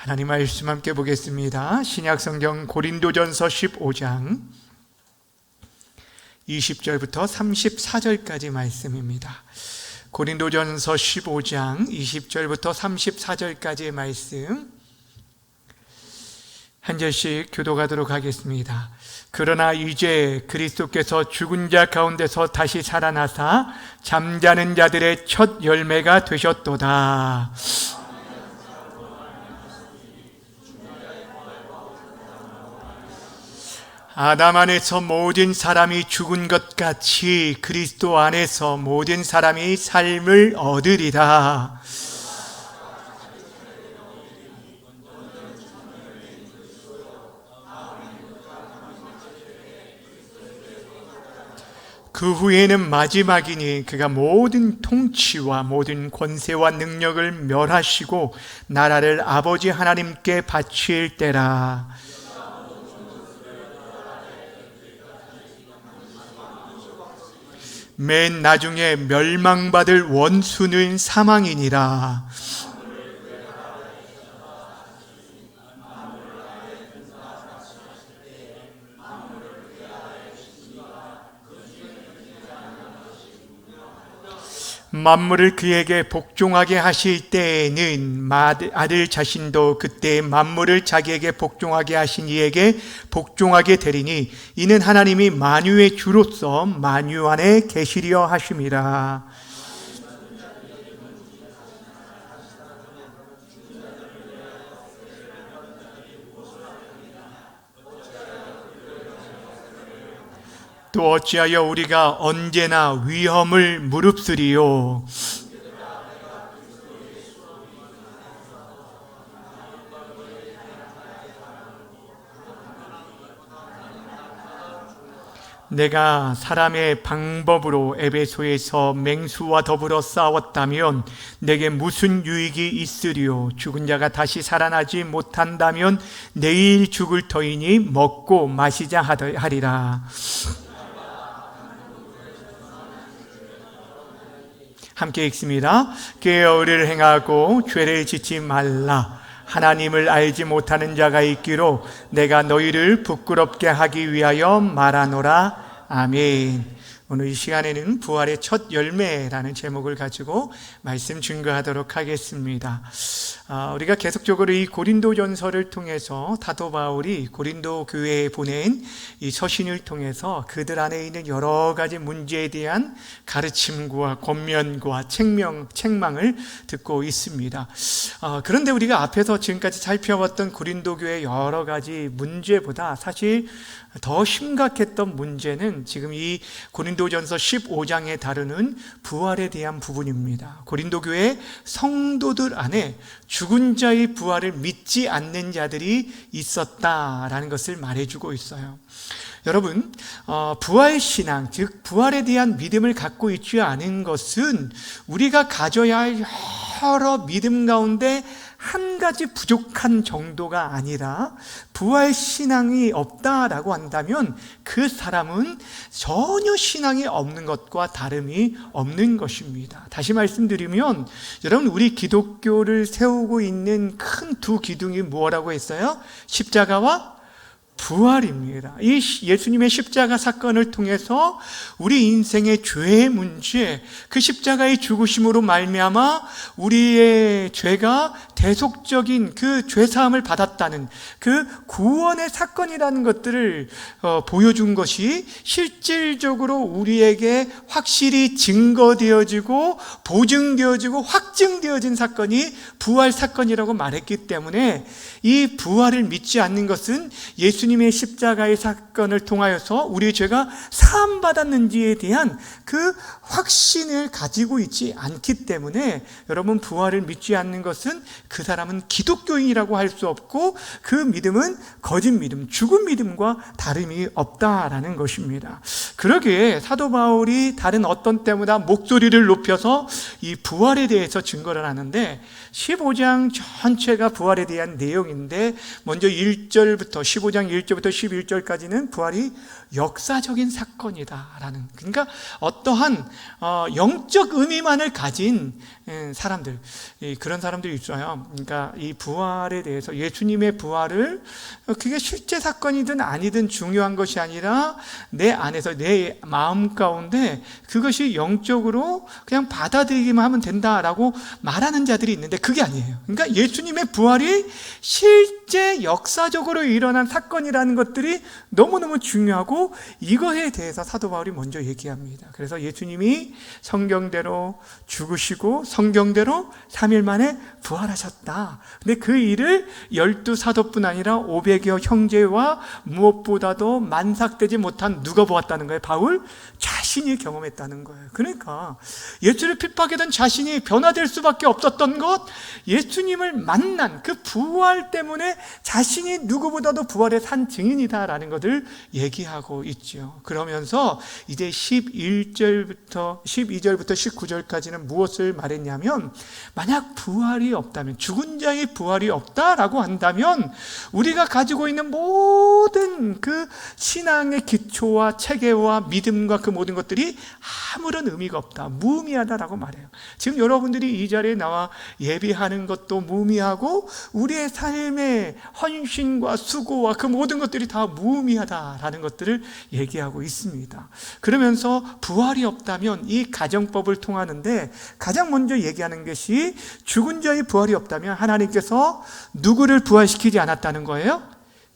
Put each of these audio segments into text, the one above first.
하나님 말씀 함께 보겠습니다. 신약성경 고린도전서 15장 20절부터 34절까지 말씀입니다. 고린도전서 15장 20절부터 34절까지의 말씀 한 절씩 교독하도록 하겠습니다. 그러나 이제 그리스도께서 죽은 자 가운데서 다시 살아나사 잠자는 자들의 첫 열매가 되셨도다. 아담 안에서 모든 사람이 죽은 것 같이 그리스도 안에서 모든 사람이 삶을 얻으리라. 그 후에는 마지막이니 그가 모든 통치와 모든 권세와 능력을 멸하시고 나라를 아버지 하나님께 바칠 때라. 맨 나중에 멸망받을 원수는 사망이니라. 만물을 그에게 복종하게 하실 때에는 아들 자신도 그때 만물을 자기에게 복종하게 하신 이에게 복종하게 되리니 이는 하나님이 만유의 주로서 만유 안에 계시려 하심이라. 또 어찌하여 우리가 언제나 위험을 무릅쓰리요. 내가 사람의 방법으로 에베소에서 맹수와 더불어 싸웠다면 내게 무슨 유익이 있으리요. 죽은 자가 다시 살아나지 못한다면 내일 죽을 터이니 먹고 마시자 하리라. 함께 읽습니다. 꾀어를 행하고 죄를 짓지 말라. 하나님을 알지 못하는 자가 있기로 내가 너희를 부끄럽게 하기 위하여 말하노라. 아멘. 오늘 이 시간에는 부활의 첫 열매라는 제목을 가지고 말씀 증거하도록 하겠습니다. 우리가 계속적으로 이 고린도전서를 통해서 사도 바울이 고린도 교회에 보낸 이 서신을 통해서 그들 안에 있는 여러 가지 문제에 대한 가르침과 권면과 책망을 듣고 있습니다. 그런데 우리가 앞에서 지금까지 살펴봤던 고린도 교회의 여러 가지 문제보다 사실 더 심각했던 문제는 지금 이 고린도전서 15장에 다루는 부활에 대한 부분입니다. 고린도 교회 성도들 안에 죽은 자의 부활을 믿지 않는 자들이 있었다라는 것을 말해주고 있어요. 여러분, 부활신앙, 즉 부활에 대한 믿음을 갖고 있지 않은 것은 우리가 가져야 할 여러 믿음 가운데 한 가지 부족한 정도가 아니라 부활신앙이 없다라고 한다면 그 사람은 전혀 신앙이 없는 것과 다름이 없는 것입니다. 다시 말씀드리면 여러분, 우리 기독교를 세우고 있는 큰 두 기둥이 뭐라고 했어요? 십자가와 부활입니다. 이 예수님의 십자가 사건을 통해서 우리 인생의 죄의 문제, 그 십자가의 죽으심으로 말미암아 우리의 죄가 대속적인 그 죄사함을 받았다는 그 구원의 사건이라는 것들을 보여준 것이 실질적으로 우리에게 확실히 증거되어지고 보증되어지고 확증되어진 사건이 부활 사건이라고 말했기 때문에 이 부활을 믿지 않는 것은 예수님의 십자가의 사건을 통하여서 우리의 죄가 사함받았는지에 대한 그 확신을 가지고 있지 않기 때문에 여러분, 부활을 믿지 않는 것은 그 사람은 기독교인이라고 할 수 없고 그 믿음은 거짓 믿음, 죽은 믿음과 다름이 없다라는 것입니다. 그러기에 사도 바울이 다른 어떤 때보다 목소리를 높여서 이 부활에 대해서 증거를 하는데 15장 전체가 부활에 대한 내용인데 먼저 1절부터 15장 1절부터 11절까지는 부활이 역사적인 사건이다라는, 그러니까 어떠한 영적 의미만을 가진 사람들, 그런 사람들이 있어요. 그러니까 이 부활에 대해서, 예수님의 부활을 그게 실제 사건이든 아니든 중요한 것이 아니라 내 안에서, 내 마음 가운데 그것이 영적으로 그냥 받아들이기만 하면 된다라고 말하는 자들이 있는데 그게 아니에요. 그러니까 예수님의 부활이 실제 역사적으로 일어난 사건이라는 것들이 너무너무 중요하고, 이것에 대해서 사도 바울이 먼저 얘기합니다. 그래서 예수님이 성경대로 죽으시고 성경대로 3일 만에 부활하셨다. 근데 그 일을 12사도뿐 아니라 500여 형제와 무엇보다도 만삭되지 못한 누가 보았다는 거예요? 바울 자신이 경험했다는 거예요. 그러니까 예수를 핍박하던 자신이 변화될 수밖에 없었던 것, 예수님을 만난 그 부활 때문에 자신이 누구보다도 부활의 산 증인이다라는 것을 얘기하고 있죠. 그러면서 이제 12절부터 19절까지는 무엇을 말했냐면, 만약 부활이 없다면, 죽은 자의 부활이 없다라고 한다면 우리가 가지고 있는 모든 그 신앙의 기초와 체계와 믿음과 그 모든 것들이 아무런 의미가 없다, 무의미하다라고 말해요. 지금 여러분들이 이 자리에 나와 예비하는 것도 무의미하고 우리의 삶의 헌신과 수고와 그 모든 것들이 다 무의미하다라는 것들을 얘기하고 있습니다. 그러면서 부활이 없다면 이 가정법을 통하는데 가장 먼저 얘기하는 것이, 죽은 자의 부활이 없다면 하나님께서 누구를 부활시키지 않았다는 거예요?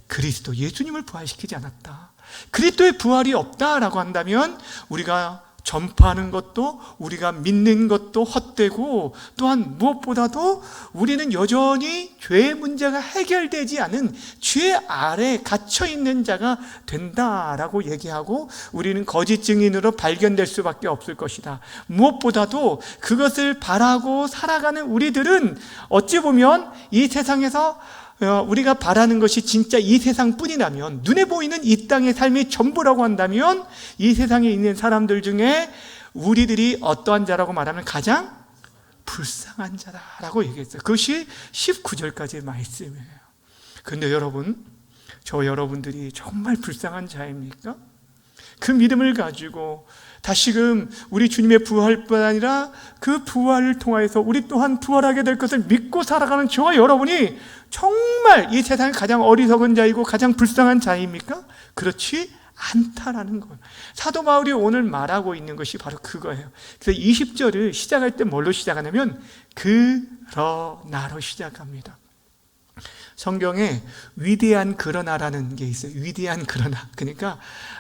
그리스도, 예수님을 부활시키지 않았다. 그리스도의 부활이 없다라고 한다면 우리가 전파하는 것도, 우리가 믿는 것도 헛되고, 또한 무엇보다도 우리는 여전히 죄의 문제가 해결되지 않은 죄 아래 갇혀있는 자가 된다라고 얘기하고, 우리는 거짓 증인으로 발견될 수밖에 없을 것이다. 무엇보다도 그것을 바라고 살아가는 우리들은 어찌 보면 이 세상에서 우리가 바라는 것이 진짜 이 세상뿐이라면, 눈에 보이는 이 땅의 삶이 전부라고 한다면, 이 세상에 있는 사람들 중에 우리들이 어떠한 자라고 말하면 가장 불쌍한 자라고 얘기했어요. 그것이 19절까지의 말씀이에요. 그런데 여러분, 저 여러분들이 정말 불쌍한 자입니까? 그 믿음을 가지고 다시금 우리 주님의 부활뿐 아니라 그 부활을 통하여서 우리 또한 부활하게 될 것을 믿고 살아가는 저와 여러분이 정말 이 세상의 가장 어리석은 자이고 가장 불쌍한 자입니까? 그렇지 않다라는 거예요. 사도 바울이 오늘 말하고 있는 것이 바로 그거예요. 그래서 20절을 시작할 때 뭘로 시작하냐면 그러나로 시작합니다. 성경에 위대한 그러나라는 게 있어요. 위대한 그러나. 그러니까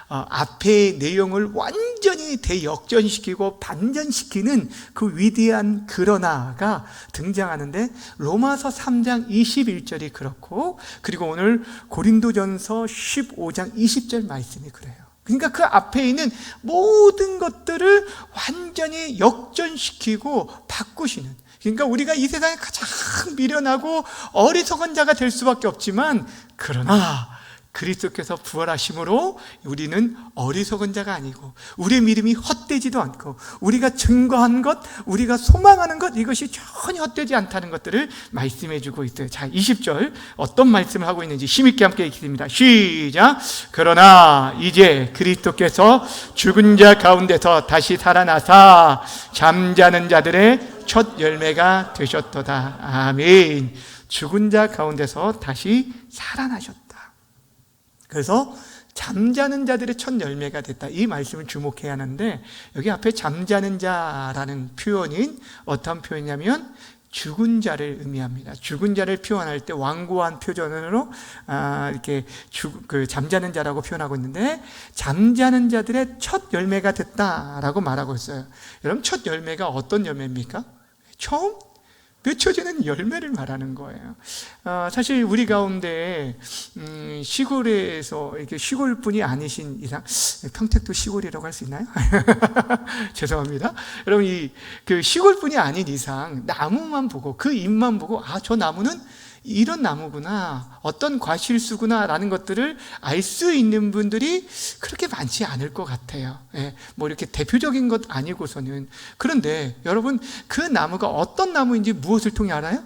앞의 내용을 완전히 대역전시키고 반전시키는 그 위대한 그러나가 등장하는데, 로마서 3장 21절이 그렇고, 그리고 오늘 고린도전서 15장 20절 말씀이 그래요. 그러니까 그 앞에 있는 모든 것들을 완전히 역전시키고 바꾸시는, 그러니까 우리가 이 세상에 가장 미련하고 어리석은 자가 될 수밖에 없지만, 그러나 그리스도께서 부활하심으로 우리는 어리석은 자가 아니고, 우리의 믿음이 헛되지도 않고, 우리가 증거한 것, 우리가 소망하는 것, 이것이 전혀 헛되지 않다는 것들을 말씀해 주고 있어요. 자, 20절 어떤 말씀을 하고 있는지 힘있게 함께 읽습니다. 시작. 그러나 이제 그리스도께서 죽은 자 가운데서 다시 살아나사 잠자는 자들의 첫 열매가 되셨도다. 아멘. 죽은 자 가운데서 다시 살아나셨다. 그래서 잠자는 자들의 첫 열매가 됐다, 이 말씀을 주목해야 하는데, 여기 앞에 잠자는 자라는 표현인 어떤 표현이냐면 죽은 자를 의미합니다. 죽은 자를 표현할 때 완고한 표현으로 이렇게 잠자는 자라고 표현하고 있는데, 잠자는 자들의 첫 열매가 됐다라고 말하고 있어요. 여러분, 첫 열매가 어떤 열매입니까? 처음 맺혀지는 열매를 말하는 거예요. 사실 우리 가운데 시골에서, 이렇게 시골분이 아니신 이상, 평택도 시골이라고 할 수 있나요? 죄송합니다. 여러분, 그 시골분이 아닌 이상 나무만 보고, 그 잎만 보고, 저 나무는 이런 나무구나, 어떤 과실수구나 라는 것들을 알 수 있는 분들이 그렇게 많지 않을 것 같아요. 뭐 이렇게 대표적인 것 아니고서는. 그런데 여러분, 그 나무가 어떤 나무인지 무엇을 통해 알아요?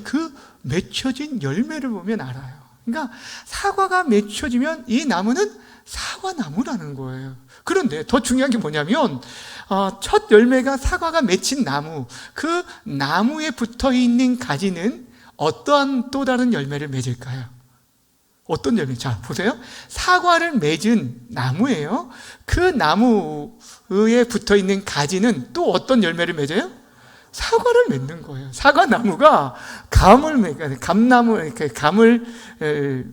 그 맺혀진 열매를 보면 알아요. 그러니까 사과가 맺혀지면 이 나무는 사과나무라는 거예요. 그런데 더 중요한 게 뭐냐면 첫 열매가 사과가 맺힌 나무, 그 나무에 붙어있는 가지는 어떠한 또 다른 열매를 맺을까요? 어떤 열매? 자, 보세요. 사과를 맺은 나무예요. 그 나무에 붙어있는 가지는 또 어떤 열매를 맺어요? 사과를 맺는 거예요. 사과나무가 감을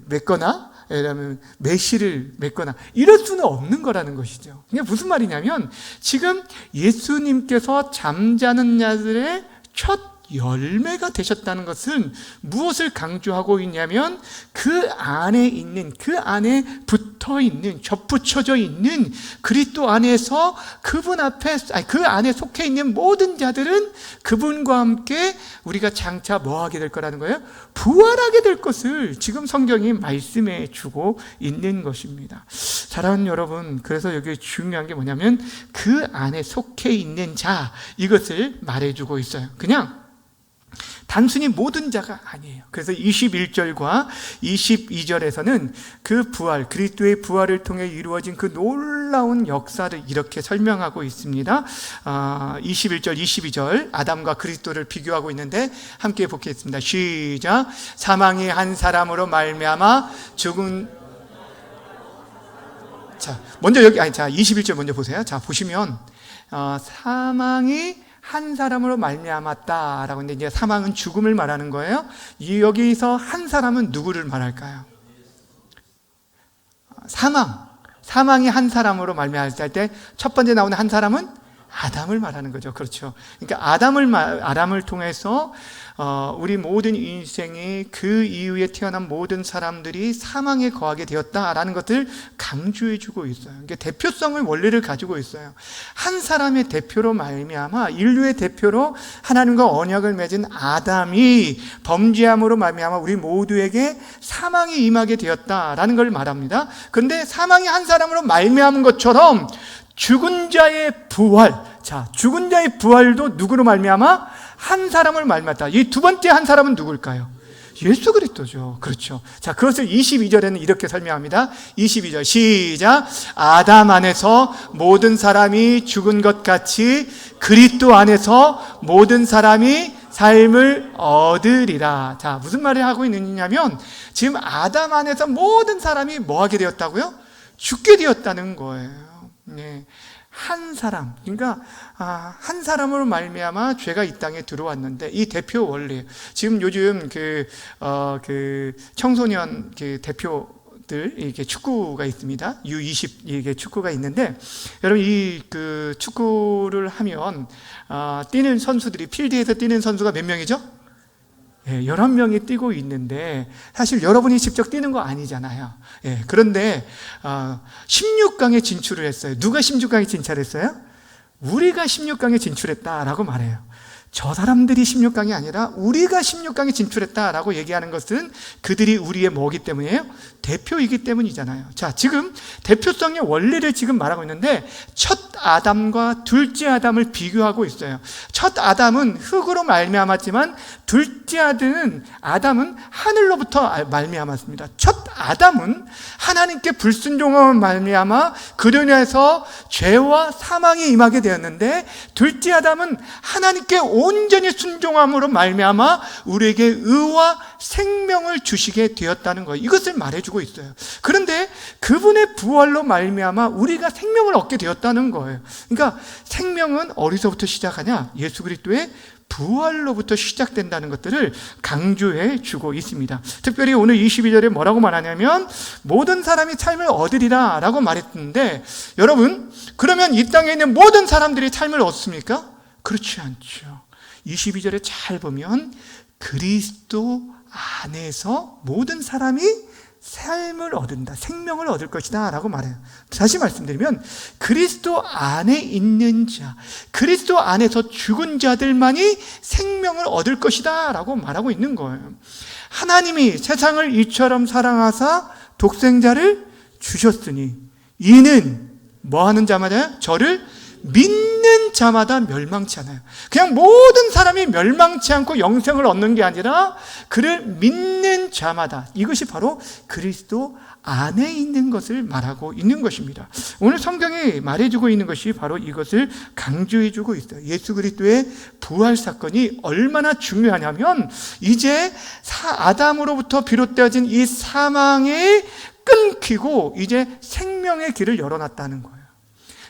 맺거나 매실을 맺거나 이럴 수는 없는 거라는 것이죠. 이게 무슨 말이냐면 지금 예수님께서 잠자는 자들의 첫 열매가 되셨다는 것은 무엇을 강조하고 있냐면 그 안에 붙어 있는, 접붙여져 있는 그리스도 안에서 그 안에 속해 있는 모든 자들은 그분과 함께 우리가 장차 뭐 하게 될 거라는 거예요? 부활하게 될 것을 지금 성경이 말씀해 주고 있는 것입니다. 사랑하는 여러분, 그래서 여기 중요한 게 뭐냐면 그 안에 속해 있는 자, 이것을 말해주고 있어요. 그냥 단순히 모든 자가 아니에요. 그래서 21절과 22절에서는 그 부활, 그리스도의 부활을 통해 이루어진 그 놀라운 역사를 이렇게 설명하고 있습니다. 21절, 22절 아담과 그리스도를 비교하고 있는데 함께 보겠습니다. 시작. 사망이 한 사람으로 말미암아 죽은. 자, 먼저 21절 먼저 보세요. 자, 보시면 사망이 한 사람으로 말미암았다라고 했는데, 이제 사망은 죽음을 말하는 거예요. 여기서 한 사람은 누구를 말할까요? 사망이 한 사람으로 말미암을 때 첫 번째 나오는 한 사람은 아담을 말하는 거죠. 그렇죠. 그러니까 아담을 통해서 우리 모든 인생이 그 이후에 태어난 모든 사람들이 사망에 거하게 되었다라는 것을 강조해주고 있어요. 이게 대표성을 원리를 가지고 있어요. 한 사람의 대표로 말미암아 인류의 대표로 하나님과 언약을 맺은 아담이 범죄함으로 말미암아 우리 모두에게 사망이 임하게 되었다라는 걸 말합니다. 그런데 사망이 한 사람으로 말미암은 것처럼 죽은 자의 부활, 죽은 자의 부활도 누구로 말미암아? 한 사람을 말미암았다. 이 두 번째 한 사람은 누굴까요? 예수 그리스도죠. 그렇죠. 자, 그것을 22절에는 이렇게 설명합니다. 22절 시작. 아담 안에서 모든 사람이 죽은 것 같이 그리스도 안에서 모든 사람이 삶을 얻으리라. 자, 무슨 말을 하고 있느냐면 지금 아담 안에서 모든 사람이 뭐 하게 되었다고요? 죽게 되었다는 거예요. 네. 한 사람, 그러니까 한 사람으로 말미암아 죄가 이 땅에 들어왔는데 이 대표 원리. 지금 요즘 그 청소년 대표들 이게 축구가 있습니다. U20 이게 축구가 있는데 여러분 그 축구를 하면 뛰는 선수들이 필드에서 뛰는 선수가 몇 명이죠? 11명이 뛰고 있는데 사실 여러분이 직접 뛰는 거 아니잖아요. 그런데 16강에 진출을 했어요. 누가 16강에 진출했어요? 우리가 16강에 진출했다라고 말해요. 저 사람들이 16강이 아니라 우리가 16강에 진출했다라고 얘기하는 것은 그들이 우리의 뭐기 때문이에요? 대표이기 때문이잖아요. 자, 지금 대표성의 원리를 지금 말하고 있는데 첫 아담과 둘째 아담을 비교하고 있어요. 첫 아담은 흙으로 말미암았지만 둘째 아담은 하늘로부터 말미암았습니다. 첫 아담은 하나님께 불순종함을 말미암아 그로 인해서 죄와 사망이 임하게 되었는데 둘째 아담은 하나님께 온전히 순종함으로 말미암아 우리에게 의와 생명을 주시게 되었다는 거예요. 이것을 말해주고 있어요. 그런데 그분의 부활로 말미암아 우리가 생명을 얻게 되었다는 거예요. 그러니까 생명은 어디서부터 시작하냐? 예수 그리스도의 부활로부터 시작된다는 것들을 강조해 주고 있습니다. 특별히 오늘 22절에 뭐라고 말하냐면 모든 사람이 삶을 얻으리라 라고 말했는데 여러분, 그러면 이 땅에 있는 모든 사람들이 삶을 얻습니까? 그렇지 않죠. 22절에 잘 보면 그리스도 안에서 모든 사람이 삶을 얻는다, 생명을 얻을 것이다 라고 말해요. 다시 말씀드리면 그리스도 안에 있는 자, 그리스도 안에서 죽은 자들만이 생명을 얻을 것이다 라고 말하고 있는 거예요. 하나님이 세상을 이처럼 사랑하사 독생자를 주셨으니 이는 뭐 하는 자마다 저를 믿는 자마다 멸망치 않아요. 그냥 모든 사람이 멸망치 않고 영생을 얻는 게 아니라 그를 믿는 있는 자마다, 이것이 바로 그리스도 안에 있는 것을 말하고 있는 것입니다. 오늘 성경이 말해주고 있는 것이 바로 이것을 강조해주고 있어요. 예수 그리스도의 부활 사건이 얼마나 중요하냐면, 이제 아담으로부터 비롯되어진 이 사망이 끊기고 이제 생명의 길을 열어놨다는 거예요.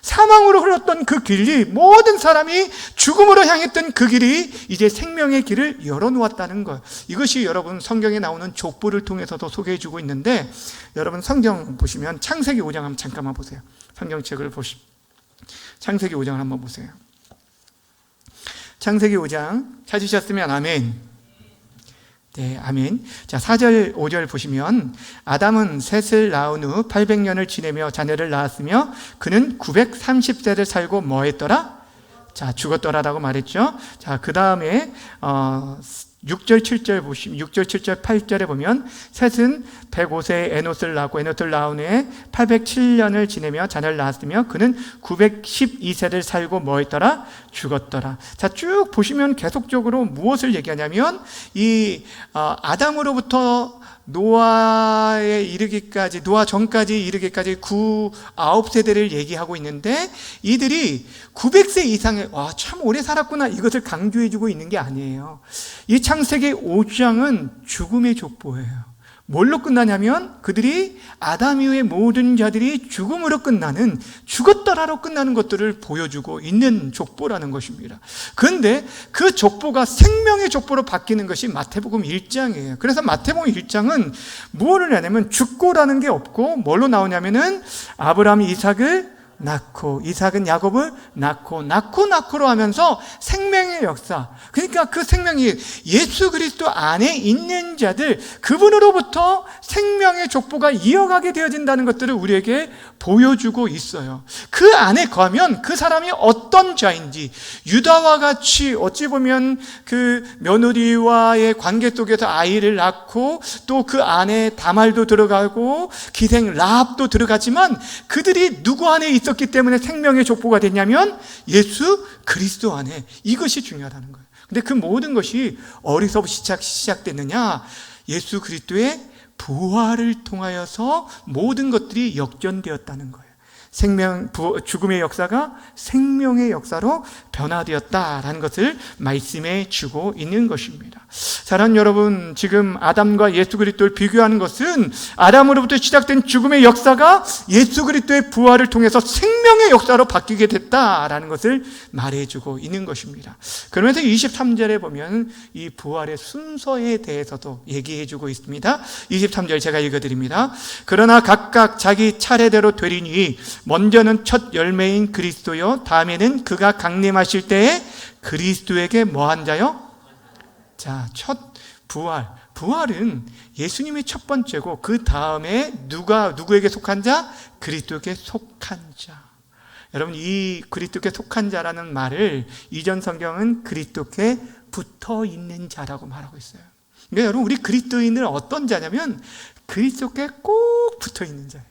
사망으로 흘렀던 그 길이, 모든 사람이 죽음으로 향했던 그 길이 이제 생명의 길을 열어놓았다는 거예요. 이것이 여러분 성경에 나오는 족보를 통해서도 소개해주고 있는데, 여러분 성경 보시면 창세기 5장 한번 잠깐만 보세요. 성경책을 창세기 5장을 한번 보세요. 창세기 5장 찾으셨으면 아멘. 네, 아멘. 자, 4절, 5절 보시면, 아담은 셋을 낳은 후 800년을 지내며 자녀를 낳았으며 그는 930세를 살고 뭐 했더라? 자, 죽었더라라고 말했죠. 자, 그 다음에 6절, 7절 보시면, 6절, 7절, 8절에 보면, 셋은 105세에 에노스를 낳고 에노스를 낳은 후에 807년을 지내며 자녀를 낳았으며 그는 912세를 살고 뭐 했더라? 죽었더라. 자, 쭉 보시면 계속적으로 무엇을 얘기하냐면, 이 아담으로부터 노아에 이르기까지, 노아 전까지 이르기까지 9세대를 얘기하고 있는데, 이들이 900세 이상의, 와, 참 오래 살았구나, 이것을 강조해주고 있는 게 아니에요. 이 창세기 5장은 죽음의 족보예요. 뭘로 끝나냐면, 그들이 아담 이후의 모든 자들이 죽음으로 끝나는, 죽었더라로 끝나는 것들을 보여주고 있는 족보라는 것입니다. 그런데 그 족보가 생명의 족보로 바뀌는 것이 마태복음 1장이에요. 그래서 마태복음 1장은 무엇을 하냐면, 죽고라는 게 없고 뭘로 나오냐면은 아브라함이 이삭을 낳고, 이삭은 야곱을 낳고로 하면서 생명의 역사, 그러니까 그 생명이 예수 그리스도 안에 있는 자들, 그분으로부터 생명의 족보가 이어가게 되어진다는 것들을 우리에게 보여주고 있어요. 그 안에 거하면 그 사람이 어떤 자인지, 유다와 같이 어찌 보면 그 며느리와의 관계 속에서 아이를 낳고, 또 그 안에 다말도 들어가고 기생 라합도 들어가지만, 그들이 누구 안에 있었기 때문에 생명의 족보가 됐냐면 예수 그리스도 안에. 이것이 중요하다는 거예요. 근데 그 모든 것이 어디서부터 시작됐느냐? 예수 그리스도의 부활을 통하여서 모든 것들이 역전되었다는 거예요. 죽음의 역사가 생명의 역사로 변화되었다라는 것을 말씀해 주고 있는 것입니다. 사랑하는 여러분, 지금 아담과 예수 그리스도를 비교하는 것은 아담으로부터 시작된 죽음의 역사가 예수 그리스도의 부활을 통해서 생명의 역사로 바뀌게 됐다라는 것을 말해주고 있는 것입니다. 그러면서 23절에 보면 이 부활의 순서에 대해서도 얘기해주고 있습니다. 23절 제가 읽어드립니다. 그러나 각각 자기 차례대로 되리니 먼저는 첫 열매인 그리스도요, 다음에는 그가 강림하실 때에 그리스도에게 뭐한 자요? 자, 첫 부활은 예수님이 첫 번째고, 그 다음에 누구에게 속한 자? 그리스도에게 속한 자. 여러분, 이 그리스도께 속한 자라는 말을 이전 성경은 그리스도께 붙어 있는 자라고 말하고 있어요. 그러니까 여러분, 우리 그리스도인은 어떤 자냐면 그리스도께 꼭 붙어 있는 자예요.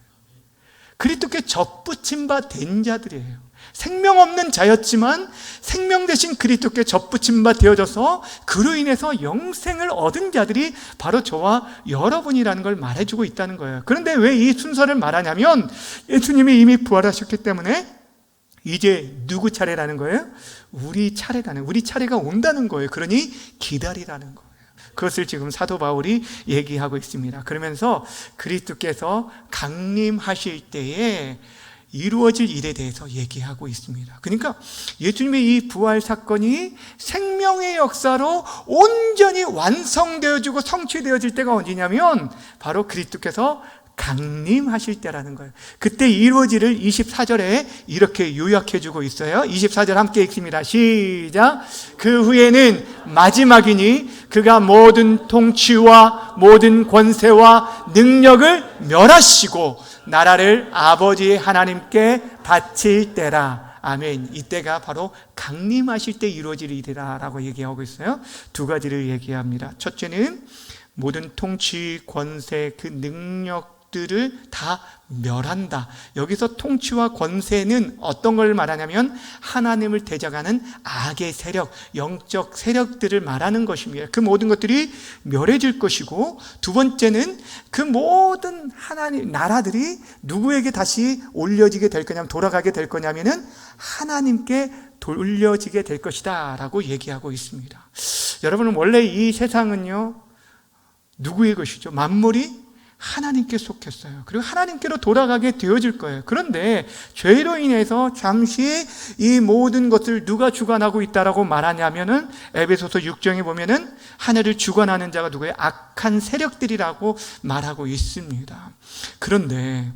그리스도께 접붙임 바 된 자들이에요. 생명 없는 자였지만 생명 대신 그리스도께 접붙임 바 되어져서 그로 인해서 영생을 얻은 자들이 바로 저와 여러분이라는 걸 말해주고 있다는 거예요. 그런데 왜 이 순서를 말하냐면, 예수님이 이미 부활하셨기 때문에 이제 누구 차례라는 거예요? 우리 차례가 온다는 거예요. 그러니 기다리라는 거예요. 그것을 지금 사도 바울이 얘기하고 있습니다. 그러면서 그리스도께서 강림하실 때에 이루어질 일에 대해서 얘기하고 있습니다. 그러니까 예수님의 이 부활 사건이 생명의 역사로 온전히 완성되어지고 성취되어질 때가 언제냐면 바로 그리스도께서 강림하실 때라는 거예요. 그때 이루어질 일 24절에 이렇게 요약해주고 있어요. 24절 함께 읽습니다. 시작. 그 후에는 마지막이니 그가 모든 통치와 모든 권세와 능력을 멸하시고 나라를 아버지 하나님께 바칠 때라. 아멘. 이때가 바로 강림하실 때 이루어질 일이라고 얘기하고 있어요. 두 가지를 얘기합니다. 첫째는 모든 통치, 권세, 그 능력 적들을 다 멸한다. 여기서 통치와 권세는 어떤 걸 말하냐면 하나님을 대적하는 악의 세력, 영적 세력들을 말하는 것입니다. 그 모든 것들이 멸해질 것이고, 두 번째는 그 모든 하나님 나라들이 누구에게 다시 올려지게 될 거냐면, 돌아가게 될 거냐면은 하나님께 돌려지게 될 것이다 라고 얘기하고 있습니다. 여러분은 원래 이 세상은요, 누구의 것이죠? 만물이 하나님께 속했어요. 그리고 하나님께로 돌아가게 되어질 거예요. 그런데 죄로 인해서 잠시 이 모든 것을 누가 주관하고 있다라고 말하냐면은 에베소서 6장에 보면은 하늘을 주관하는 자가 누구예요? 악한 세력들이라고 말하고 있습니다. 그런데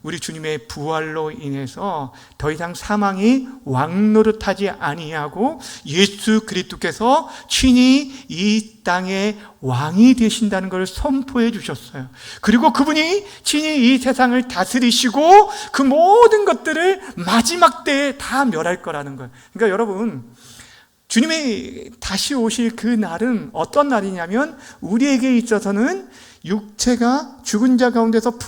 우리 주님의 부활로 인해서 더 이상 사망이 왕노릇하지 아니하고 예수 그리스도께서 친히 이 땅의 왕이 되신다는 것을 선포해 주셨어요. 그리고 그분이 친히 이 세상을 다스리시고 그 모든 것들을 마지막 때에 다 멸할 거라는 거예요. 그러니까 여러분, 주님이 다시 오실 그 날은 어떤 날이냐면, 우리에게 있어서는 육체가 죽은 자 가운데서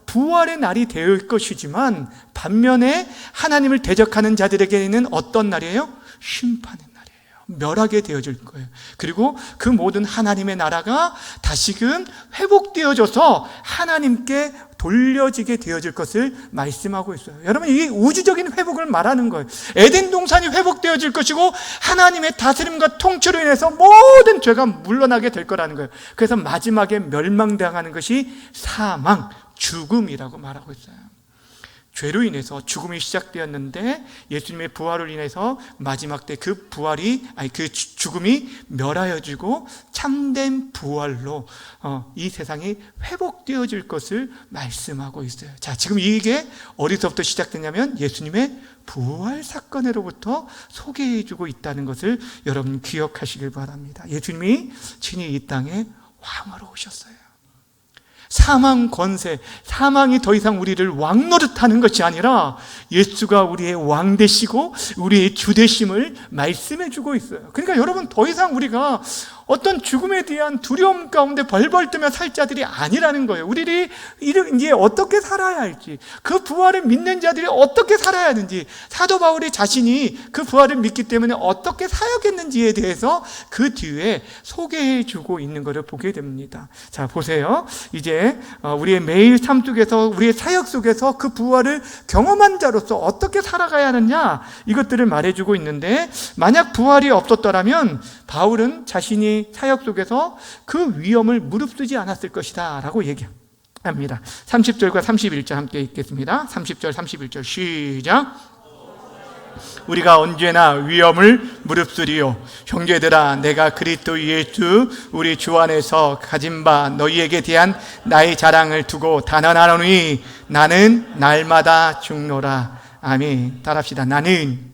부활의 날이 될 것이지만, 반면에 하나님을 대적하는 자들에게는 어떤 날이에요? 심판의 날이에요. 멸하게 되어질 거예요. 그리고 그 모든 하나님의 나라가 다시금 회복되어져서 하나님께 돌려지게 되어질 것을 말씀하고 있어요. 여러분, 이 우주적인 회복을 말하는 거예요. 에덴 동산이 회복되어질 것이고 하나님의 다스림과 통치로 인해서 모든 죄가 물러나게 될 거라는 거예요. 그래서 마지막에 멸망당하는 것이 사망, 죽음이라고 말하고 있어요. 죄로 인해서 죽음이 시작되었는데 예수님의 부활을 인해서 마지막 때 그 죽음이 멸하여지고 참된 부활로 이 세상이 회복되어질 것을 말씀하고 있어요. 자, 지금 이게 어디서부터 시작되냐면 예수님의 부활 사건으로부터 소개해주고 있다는 것을 여러분 기억하시길 바랍니다. 예수님이 친히 이 땅에 왕으로 오셨어요. 사망 권세, 사망이 더 이상 우리를 왕노릇하는 것이 아니라 예수가 우리의 왕 되시고 우리의 주 되심을 말씀해 주고 있어요. 그러니까 여러분, 더 이상 우리가 어떤 죽음에 대한 두려움 가운데 벌벌 뜨며 살 자들이 아니라는 거예요. 우리들이 이제 어떻게 살아야 할지, 그 부활을 믿는 자들이 어떻게 살아야 하는지, 사도 바울이 자신이 그 부활을 믿기 때문에 어떻게 사역했는지에 대해서 그 뒤에 소개해 주고 있는 것을 보게 됩니다. 자, 보세요. 이제 우리의 매일 삶 속에서, 우리의 사역 속에서 그 부활을 경험한 자로서 어떻게 살아가야 하느냐, 이것들을 말해주고 있는데, 만약 부활이 없었더라면 바울은 자신이 사역 속에서 그 위험을 무릅쓰지 않았을 것이다 라고 얘기합니다. 30절과 31절 함께 읽겠습니다. 30절 31절 시작. 우리가 언제나 위험을 무릅쓰리요. 형제들아, 내가 그리스도 예수 우리 주 안에서 가진 바 너희에게 대한 나의 자랑을 두고 단언하노니 나는 날마다 죽노라. 아멘. 따라합시다. 나는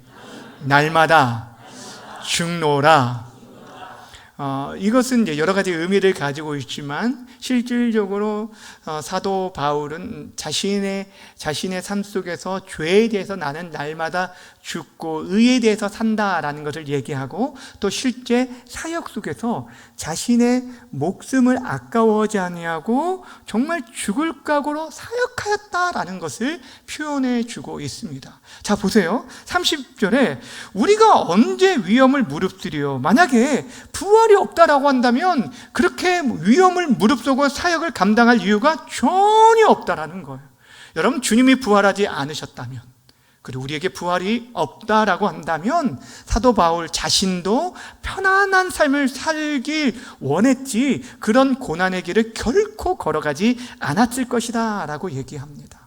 날마다 죽노라. 이것은 이제 여러 가지 의미를 가지고 있지만, 실질적으로 사도 바울은 자신의 삶 속에서 죄에 대해서 나는 날마다 죽고 의에 대해서 산다라는 것을 얘기하고, 또 실제 사역 속에서 자신의 목숨을 아까워하지 아니하고 정말 죽을 각오로 사역하였다라는 것을 표현해 주고 있습니다. 자, 보세요. 30절에 우리가 언제 위험을 무릅쓰리요? 만약에 부활이 없다라고 한다면 그렇게 위험을 무릅쓰고 사역을 감당할 이유가 전혀 없다라는 거예요. 여러분, 주님이 부활하지 않으셨다면, 그리고 우리에게 부활이 없다라고 한다면 사도 바울 자신도 편안한 삶을 살길 원했지 그런 고난의 길을 결코 걸어가지 않았을 것이다 라고 얘기합니다.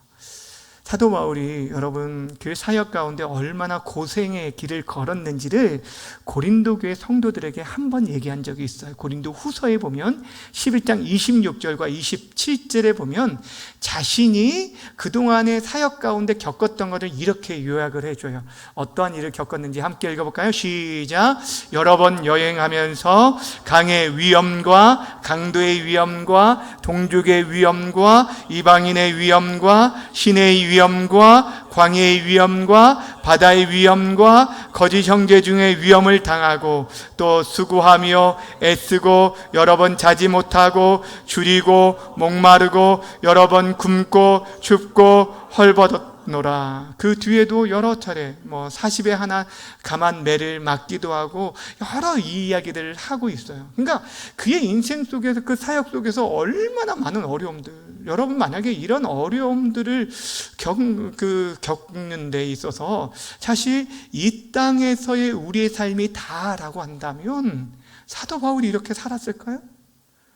사도 바울이 여러분 그 사역 가운데 얼마나 고생의 길을 걸었는지를 고린도 교회 성도들에게 한번 얘기한 적이 있어요. 고린도 후서에 보면 11장 26절과 27절에 보면 자신이 그동안의 사역 가운데 겪었던 것을 이렇게 요약을 해줘요. 어떠한 일을 겪었는지 함께 읽어볼까요? 시작. 여러 번 여행하면서 강의 위험과 강도의 위험과 동족의 위험과 이방인의 위험과 신의 위험 위험과 광야의 위험과 바다의 위험과 거짓 형제 중에 위험을 당하고 또 수고하며 애쓰고 여러 번 자지 못하고 줄이고 목마르고 여러 번 굶고 춥고 헐벗었노라. 그 뒤에도 여러 차례 40에 하나 감한 매를 맞기도 하고 여러 이야기들을 하고 있어요. 그러니까 그의 인생 속에서, 그 사역 속에서 얼마나 많은 어려움들, 여러분 만약에 이런 어려움들을 겪는 데 있어서 사실 이 땅에서의 우리의 삶이 다라고 한다면 사도 바울이 이렇게 살았을까요?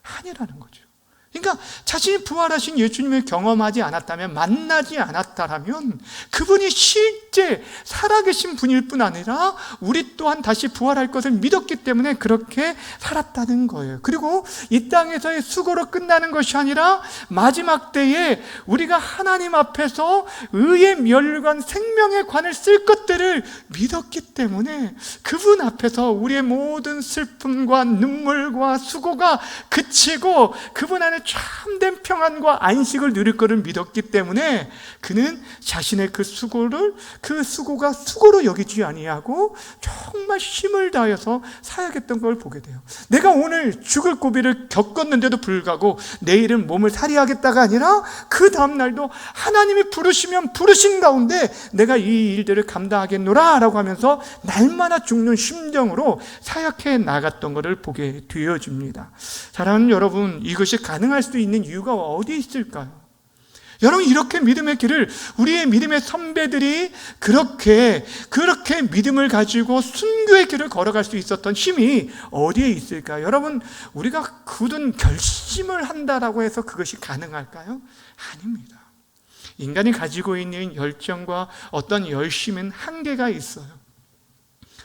아니라는 거죠. 그러니까 자신이 부활하신 예수님을 경험하지 않았다면, 만나지 않았다면 그분이 실제 살아계신 분일 뿐 아니라 우리 또한 다시 부활할 것을 믿었기 때문에 그렇게 살았다는 거예요. 그리고 이 땅에서의 수고로 끝나는 것이 아니라 마지막 때에 우리가 하나님 앞에서 의의 멸관, 생명의 관을 쓸 것들을 믿었기 때문에 그분 앞에서 우리의 모든 슬픔과 눈물과 수고가 그치고 그분 안에 참된 평안과 안식을 누릴 것을 믿었기 때문에 그는 자신의 그 수고가 수고로 여기지 아니하고 정말 힘을 다해서 사역했던 걸 보게 돼요. 내가 오늘 죽을 고비를 겪었는데도 불구하고 내일은 몸을 살이하겠다가 아니라 그 다음날도 하나님이 부르시면 부르신 가운데 내가 이 일들을 감당하겠노라 라고 하면서 날마다 죽는 심정으로 사역해 나갔던 것을 보게 되어집니다. 사랑하는 여러분, 이것이 가능할 수 있는 이유가 어디 있을까요? 여러분, 이렇게 믿음의 길을 우리의 믿음의 선배들이 그렇게 믿음을 가지고 순교의 길을 걸어갈 수 있었던 힘이 어디에 있을까요? 여러분, 우리가 굳은 결심을 한다라고 해서 그것이 가능할까요? 아닙니다. 인간이 가지고 있는 열정과 어떤 열심은 한계가 있어요.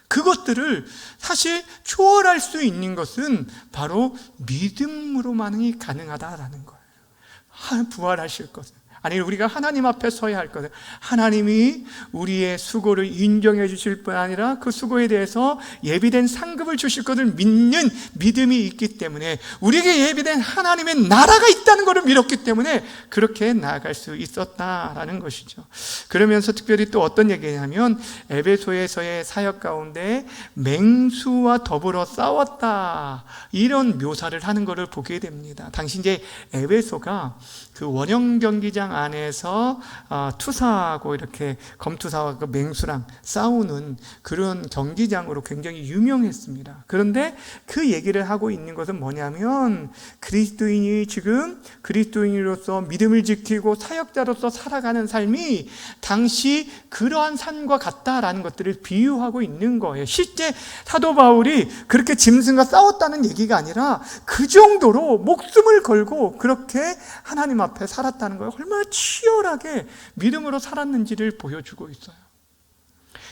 그것들을 사실 초월할 수 있는 것은 바로 믿음으로만이 가능하다라는 거예요. 부활하실 것은, 아니 우리가 하나님 앞에 서야 할 것은 하나님이 우리의 수고를 인정해 주실 뿐 아니라 그 수고에 대해서 예비된 상급을 주실 것을 믿는 믿음이 있기 때문에, 우리에게 예비된 하나님의 나라가 있다는 것을 믿었기 때문에 그렇게 나아갈 수 있었다라는 것이죠. 그러면서 특별히 또 어떤 얘기냐면, 에베소에서의 사역 가운데 맹수와 더불어 싸웠다, 이런 묘사를 하는 것을 보게 됩니다. 당시 이제 에베소가 그 원형 경기장 안에서 투사하고 이렇게 검투사와 그 맹수랑 싸우는 그런 경기장으로 굉장히 유명했습니다. 그런데 그 얘기를 하고 있는 것은 뭐냐면, 그리스도인이 지금 그리스도인으로서 믿음을 지키고 사역자로서 살아가는 삶이 당시 그러한 산과 같다라는 것들을 비유하고 있는 거예요. 실제 사도 바울이 그렇게 짐승과 싸웠다는 얘기가 아니라 그 정도로 목숨을 걸고 그렇게 하나님 앞에 살았다는 거예요. 얼마나 치열하게 믿음으로 살았는지를 보여주고 있어요.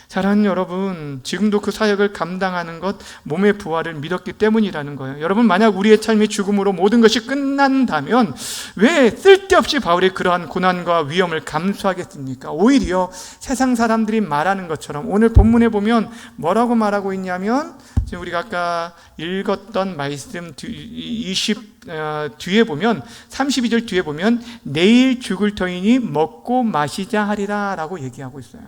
사랑하는 여러분, 지금도 그 사역을 감당하는 것, 몸의 부활을 믿었기 때문이라는 거예요. 여러분, 만약 우리의 삶이 죽음으로 모든 것이 끝난다면 왜 쓸데없이 바울이 그러한 고난과 위험을 감수하겠습니까? 오히려 세상 사람들이 말하는 것처럼, 오늘 본문에 보면 뭐라고 말하고 있냐면, 지금 우리가 아까 읽었던 말씀 뒤에 보면, 32절 뒤에 보면 내일 죽을 터이니 먹고 마시자 하리라 라고 얘기하고 있어요.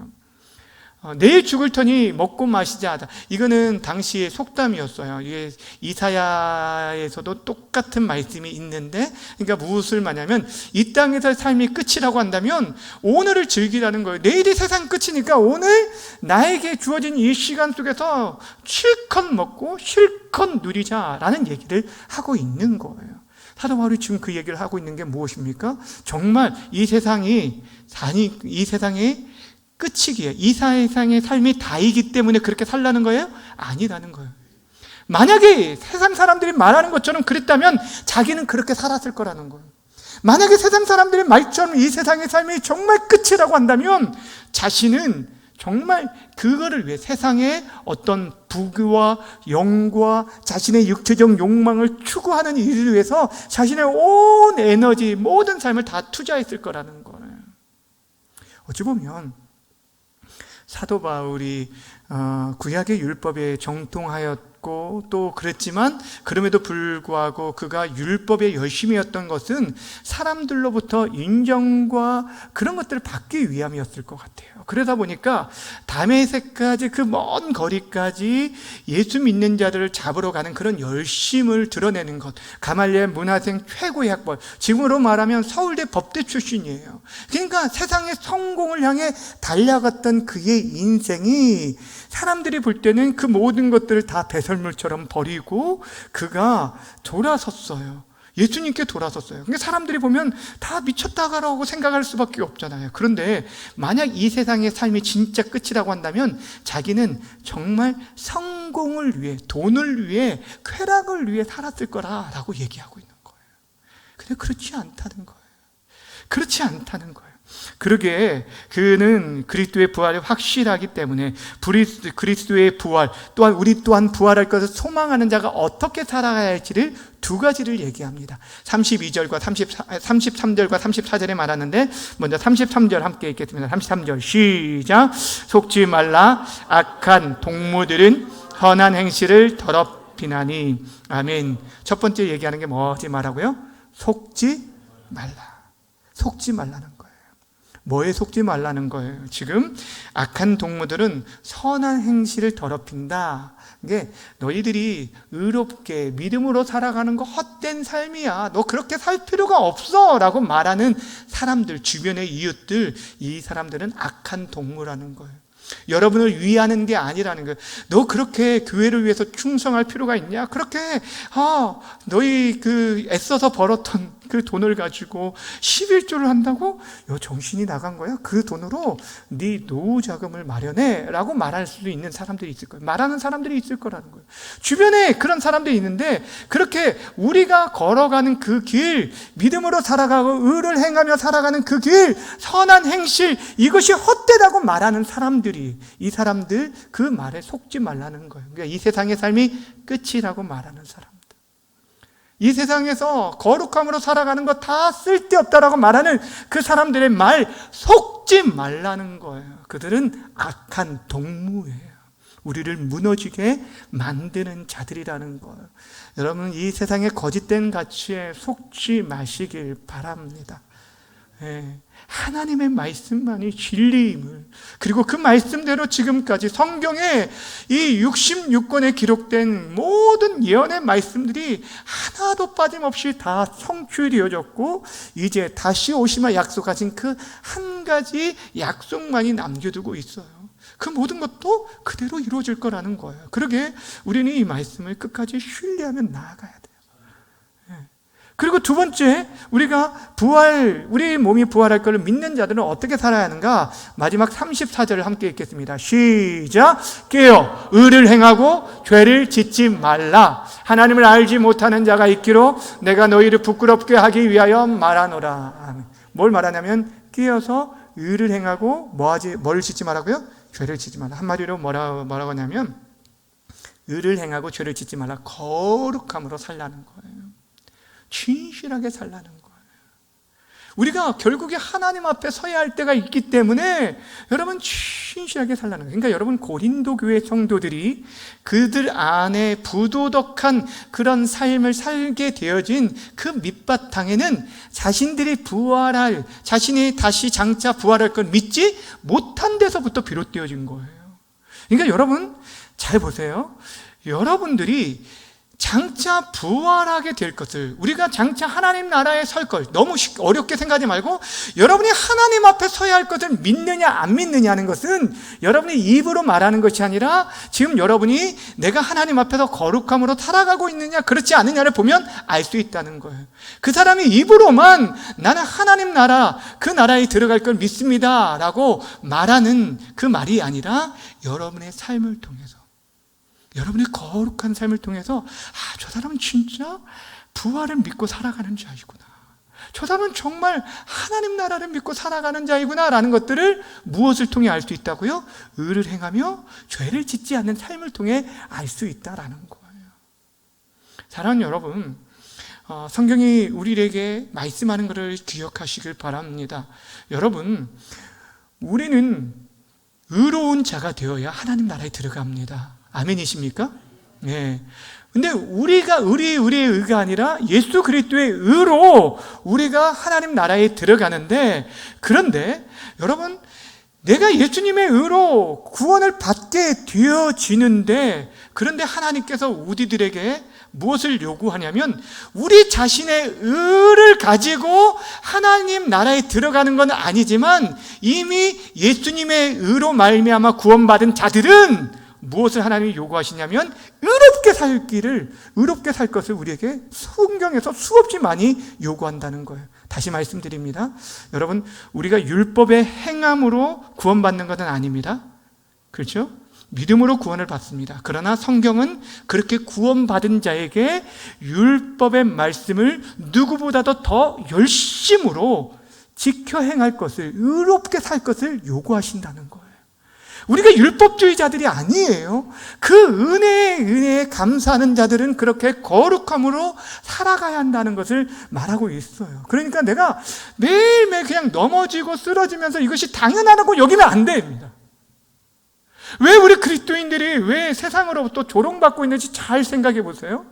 내일 죽을 터니 먹고 마시자 하다. 이거는 당시의 속담이었어요. 이게 이사야에서도 똑같은 말씀이 있는데, 그러니까 무엇을 말하냐면, 이 땅에서의 삶이 끝이라고 한다면 오늘을 즐기라는 거예요. 내일이 세상 끝이니까 오늘 나에게 주어진 이 시간 속에서 실컷 먹고 실컷 누리자라는 얘기를 하고 있는 거예요. 사도 바울이 지금 그 얘기를 하고 있는 게 무엇입니까? 정말 이 세상의 끝이기에, 이 세상의 삶이 다이기 때문에 그렇게 살라는 거예요? 아니라는 거예요. 만약에 세상 사람들이 말하는 것처럼 그랬다면 자기는 그렇게 살았을 거라는 거예요. 만약에 세상 사람들의 말처럼 이 세상의 삶이 정말 끝이라고 한다면 자신은 정말 그거를 위해, 세상의 어떤 부귀와 영과 자신의 육체적 욕망을 추구하는 일을 위해서 자신의 온 에너지, 모든 삶을 다 투자했을 거라는 거예요. 어찌 보면 사도 바울이 구약의 율법에 정통하였고 가졌고 또 그랬지만 그럼에도 불구하고 그가 율법에 열심이었던 것은 사람들로부터 인정과 그런 것들을 받기 위함이었을 것 같아요. 그러다 보니까 다메섹까지 그 먼 거리까지 예수 믿는 자들을 잡으러 가는 그런 열심을 드러내는 것, 가말리엘 문화생 최고의 학벌, 지금으로 말하면 서울대 법대 출신이에요. 그러니까 세상의 성공을 향해 달려갔던 그의 인생이 사람들이 볼 때는 그 모든 것들을 다 배설물처럼 버리고 그가 돌아섰어요. 예수님께 돌아섰어요. 그러니까 사람들이 보면 다 미쳤다가라고 생각할 수밖에 없잖아요. 그런데 만약 이 세상의 삶이 진짜 끝이라고 한다면 자기는 정말 성공을 위해, 돈을 위해, 쾌락을 위해 살았을 거라고 얘기하고 있는 거예요. 근데 그렇지 않다는 거예요. 그렇지 않다는 거예요. 그러게 그는 그리스도의 부활이 확실하기 때문에 그리스도의 부활 또한 우리 또한 부활할 것을 소망하는 자가 어떻게 살아가야 할지를 두 가지를 얘기합니다. 33절과 34절에 말하는데 먼저 33절 함께 읽겠습니다. 33절 시작. 속지 말라. 악한 동무들은 선한 행실을 더럽히나니. 아멘. 첫 번째 얘기하는 게 뭐지 말하고요? 속지 말라. 속지 말라는 거예요. 뭐에 속지 말라는 거예요? 지금 악한 동무들은 선한 행실을 더럽힌다. 이게 너희들이 의롭게 믿음으로 살아가는 거 헛된 삶이야. 너 그렇게 살 필요가 없어 라고 말하는 사람들, 주변의 이웃들, 이 사람들은 악한 동무라는 거예요. 여러분을 위하는 게 아니라는 거예요. 너 그렇게 교회를 위해서 충성할 필요가 있냐? 그렇게 너희 애써서 벌었던 그 돈을 가지고 11조를 한다고? 정신이 나간 거야? 그 돈으로 네 노후 자금을 마련해 라고 말할 수도 있는 사람들이 있을 거예요. 말하는 사람들이 있을 거라는 거예요. 주변에 그런 사람들이 있는데 그렇게 우리가 걸어가는 그 길, 믿음으로 살아가고 의를 행하며 살아가는 그 길, 선한 행실, 이것이 헛되다고 말하는 사람들이, 이 사람들 그 말에 속지 말라는 거예요. 그러니까 이 세상의 삶이 끝이라고 말하는 사람, 이 세상에서 거룩함으로 살아가는 거 다 쓸데없다라고 말하는 그 사람들의 말 속지 말라는 거예요. 그들은 악한 동무예요. 우리를 무너지게 만드는 자들이라는 거예요. 여러분, 이 세상의 거짓된 가치에 속지 마시길 바랍니다. 하나님의 말씀만이 진리임을, 그리고 그 말씀대로 지금까지 성경에 이 66권에 기록된 모든 예언의 말씀들이 하나도 빠짐없이 다 성취되어졌고 이제 다시 오시마 약속하신 그 한 가지 약속만이 남겨두고 있어요. 그 모든 것도 그대로 이루어질 거라는 거예요. 그러게 우리는 이 말씀을 끝까지 신뢰하며 나아가야 돼요. 그리고 두 번째, 우리가 우리 몸이 부활할 것을 믿는 자들은 어떻게 살아야 하는가? 마지막 34절을 함께 읽겠습니다. 시작. 깨어 의를 행하고 죄를 짓지 말라. 하나님을 알지 못하는 자가 있기로 내가 너희를 부끄럽게 하기 위하여 말하노라. 뭘 말하냐면 깨어서 의를 행하고 뭘 짓지 말라고요? 죄를 짓지 말라. 한마디로 뭐라고 하냐면 의를 행하고 죄를 짓지 말라. 거룩함으로 살라는 거예요. 진실하게 살라는 거예요. 우리가 결국에 하나님 앞에 서야 할 때가 있기 때문에 여러분 진실하게 살라는 거예요. 그러니까 여러분 고린도 교회 성도들이 그들 안에 부도덕한 그런 삶을 살게 되어진 그 밑바탕에는 자신들이 자신이 다시 장차 부활할 걸 믿지 못한 데서부터 비롯되어진 거예요. 그러니까 여러분 잘 보세요. 여러분들이 장차 부활하게 될 것을, 우리가 장차 하나님 나라에 설 걸 너무 어렵게 생각하지 말고 여러분이 하나님 앞에 서야 할 것을 믿느냐 안 믿느냐는 것은 여러분이 입으로 말하는 것이 아니라 지금 여러분이 내가 하나님 앞에서 거룩함으로 살아가고 있느냐 그렇지 않느냐를 보면 알 수 있다는 거예요. 그 사람이 입으로만 나는 하나님 나라, 그 나라에 들어갈 걸 믿습니다 라고 말하는 그 말이 아니라 여러분의 삶을 통해서, 여러분의 거룩한 삶을 통해서 저 사람은 진짜 부활을 믿고 살아가는 자이구나, 저 사람은 정말 하나님 나라를 믿고 살아가는 자이구나 라는 것들을 무엇을 통해 알 수 있다고요? 의를 행하며 죄를 짓지 않는 삶을 통해 알 수 있다라는 거예요. 사랑하는 여러분, 성경이 우리에게 말씀하는 것을 기억하시길 바랍니다. 여러분, 우리는 의로운 자가 되어야 하나님 나라에 들어갑니다. 아멘이십니까? 예. 근데 우리의 의가 아니라 예수 그리스도의 의로 우리가 하나님 나라에 들어가는데, 그런데 여러분, 내가 예수님의 의로 구원을 받게 되어지는데, 그런데 하나님께서 우리들에게 무엇을 요구하냐면, 우리 자신의 의를 가지고 하나님 나라에 들어가는 건 아니지만 이미 예수님의 의로 말미암아 구원받은 자들은 무엇을 하나님이 요구하시냐면, 의롭게 살 것을 우리에게 성경에서 수없이 많이 요구한다는 거예요. 다시 말씀드립니다. 여러분, 우리가 율법의 행함으로 구원받는 것은 아닙니다. 그렇죠? 믿음으로 구원을 받습니다. 그러나 성경은 그렇게 구원받은 자에게 율법의 말씀을 누구보다도 더 열심으로 지켜 행할 것을, 의롭게 살 것을 요구하신다는 거예요. 우리가 율법주의자들이 아니에요. 그 은혜에 감사하는 자들은 그렇게 거룩함으로 살아가야 한다는 것을 말하고 있어요. 그러니까 내가 매일매일 그냥 넘어지고 쓰러지면서 이것이 당연하다고 여기면 안 됩니다. 왜 우리 그리스도인들이 왜 세상으로부터 조롱받고 있는지 잘 생각해 보세요.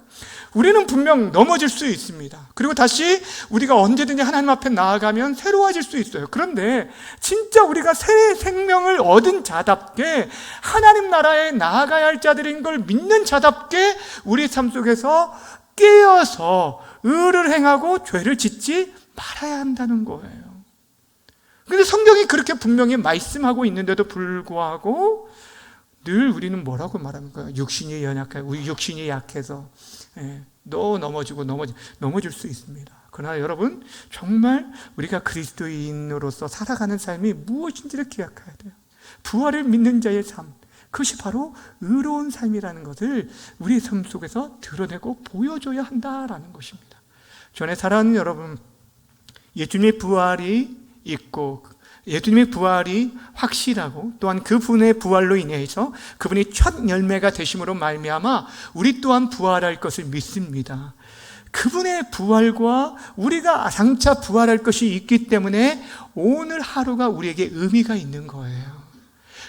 우리는 분명 넘어질 수 있습니다. 그리고 다시 우리가 언제든지 하나님 앞에 나아가면 새로워질 수 있어요. 그런데 진짜 우리가 새 생명을 얻은 자답게, 하나님 나라에 나아가야 할 자들인 걸 믿는 자답게 우리 삶 속에서 깨어서 의를 행하고 죄를 짓지 말아야 한다는 거예요. 그런데 성경이 그렇게 분명히 말씀하고 있는데도 불구하고 늘 우리는 뭐라고 말합니까? 육신이 연약해, 우리 육신이 약해서 너 넘어질 수 있습니다. 그러나 여러분, 정말 우리가 그리스도인으로서 살아가는 삶이 무엇인지를 기억해야 돼요. 부활을 믿는 자의 삶, 그것이 바로 의로운 삶이라는 것을 우리 삶 속에서 드러내고 보여줘야 한다라는 것입니다. 전에 사랑하는 여러분, 예수님의 부활이 있고 예수님의 부활이 확실하고, 또한 그분의 부활로 인해서 그분이 첫 열매가 되심으로 말미암아 우리 또한 부활할 것을 믿습니다. 그분의 부활과 우리가 장차 부활할 것이 있기 때문에 오늘 하루가 우리에게 의미가 있는 거예요.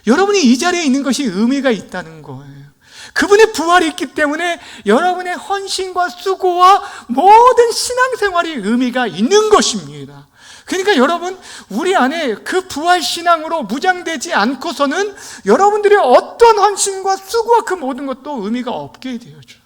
여러분이 이 자리에 있는 것이 의미가 있다는 거예요. 그분의 부활이 있기 때문에 여러분의 헌신과 수고와 모든 신앙생활이 의미가 있는 것입니다. 그러니까 여러분, 우리 안에 그 부활신앙으로 무장되지 않고서는 여러분들의 어떤 헌신과 수고와 그 모든 것도 의미가 없게 되어져요.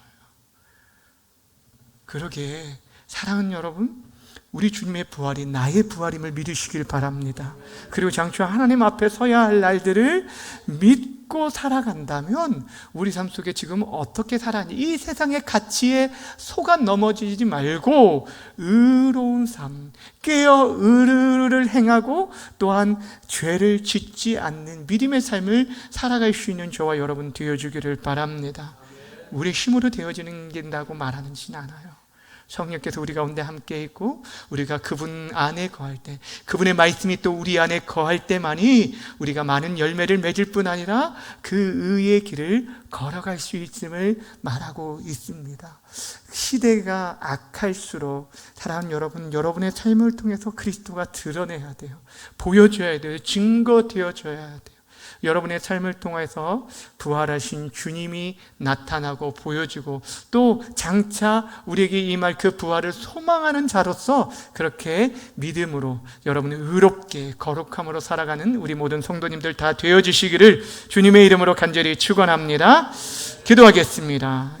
그러기에 사랑하는 여러분, 우리 주님의 부활이 나의 부활임을 믿으시길 바랍니다. 그리고 장차 하나님 앞에 서야 할 날들을 믿고 살아간다면 우리 삶 속에 지금 어떻게 살아니, 이 세상의 가치에 속아 넘어지지 말고 의로운 삶, 깨어 의를 행하고 또한 죄를 짓지 않는 믿음의 삶을 살아갈 수 있는 저와 여러분 되어주기를 바랍니다. 우리의 힘으로 되어진다고 말하는지는 않아요. 성령께서 우리 가운데 함께 있고 우리가 그분 안에 거할 때, 그분의 말씀이 또 우리 안에 거할 때만이 우리가 많은 열매를 맺을 뿐 아니라 그 의의 길을 걸어갈 수 있음을 말하고 있습니다. 시대가 악할수록 사랑하는 여러분, 여러분의 삶을 통해서 그리스도가 드러내야 돼요. 보여줘야 돼요. 증거되어져야 돼요. 여러분의 삶을 통해서 부활하신 주님이 나타나고 보여지고, 또 장차 우리에게 임할 그 부활을 소망하는 자로서 그렇게 믿음으로 여러분이 의롭게 거룩함으로 살아가는 우리 모든 성도님들 다 되어주시기를 주님의 이름으로 간절히 축원합니다. 기도하겠습니다.